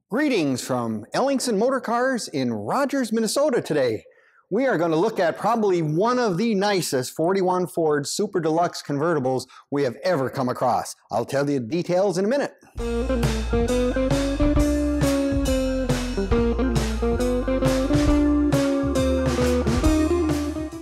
Greetings from Ellingson Motorcars in Rogers, Minnesota today. We are going to look at probably one of the nicest 41 Ford Super Deluxe convertibles we have ever come across. I'll tell you the details in a minute.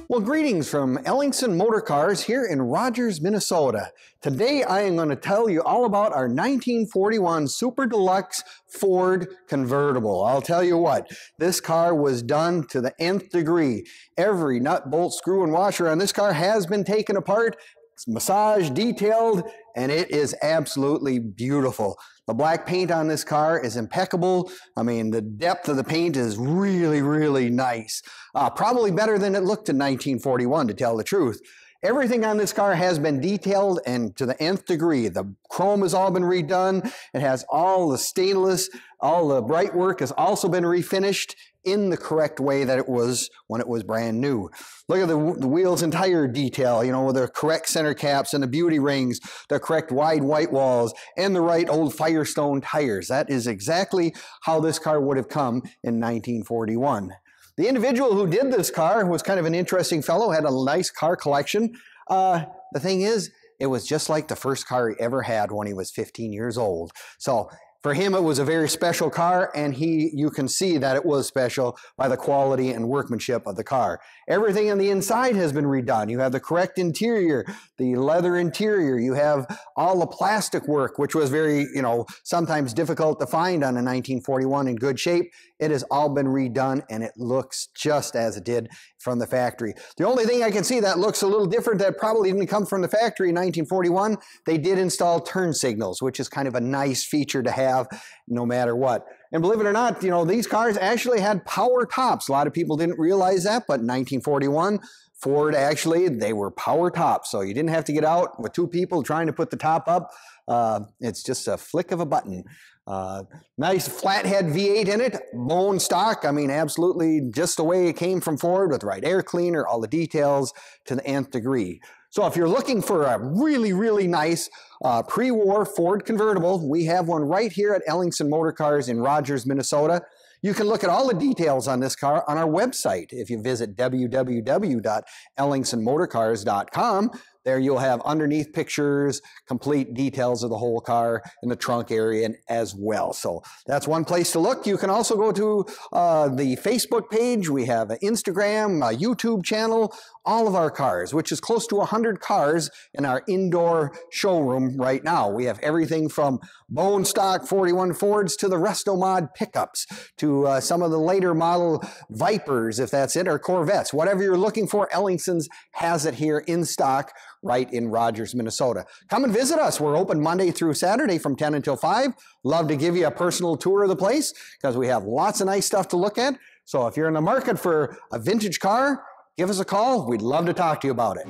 Well, greetings from Ellingson Motorcars here in Rogers, Minnesota. Today I am going to tell you all about our 1941 Super Deluxe Ford convertible. I'll tell you what, this car was done to the nth degree. Every nut, bolt, screw, and washer on this car has been taken apart. It's massaged, detailed, and it is absolutely beautiful. The black paint on this car is impeccable. I mean, the depth of the paint is really, really nice. Probably better than it looked in 1941, to tell the truth. Everything on this car has been detailed and to the nth degree. The chrome has all been redone. It has all the stainless, all the bright work has also been refinished in the correct way that it was when it was brand new. Look at the wheels and tire detail, you know, with the correct center caps and the beauty rings, the correct wide white walls, and the right old Firestone tires. That is exactly how this car would have come in 1941. The individual who did this car was kind of an interesting fellow, had a nice car collection. The thing is, it was just like the first car he ever had when he was 15 years old. So for him, it was a very special car, and you can see that it was special by the quality and workmanship of the car. Everything on the inside has been redone. You have the correct interior, the leather interior. You have all the plastic work, which was very, sometimes difficult to find on a 1941 in good shape. It has all been redone, and it looks just as it did from the factory. The only thing I can see that looks a little different that probably didn't come from the factory in 1941, they did install turn signals, which is kind of a nice feature to have no matter what. And believe it or not, these cars actually had power tops. A lot of people didn't realize that, but in 1941, Ford actually, they were power tops. So you didn't have to get out with two people trying to put the top up. It's just a flick of a button. Nice flathead V8 in it, bone stock. I mean, absolutely just the way it came from Ford with the right air cleaner, all the details to the nth degree. So if you're looking for a really, really nice pre-war Ford convertible, we have one right here at Ellingson Motorcars in Rogers, Minnesota. You can look at all the details on this car on our website. If you visit www.ellingsonmotorcars.com, there you'll have underneath pictures, complete details of the whole car in the trunk area as well. So that's one place to look. You can also go to the Facebook page. We have an Instagram, a YouTube channel, all of our cars, which is close to 100 cars in our indoor showroom right now. We have everything from bone stock 41 Fords to the Resto-Mod pickups to some of the later model Vipers, if that's it, or Corvettes. Whatever you're looking for, Ellingson's has it here in stock right in Rogers, Minnesota. Come and visit us. We're open Monday through Saturday from 10 until 5. Love to give you a personal tour of the place because we have lots of nice stuff to look at. So if you're in the market for a vintage car, give us a call. We'd love to talk to you about it.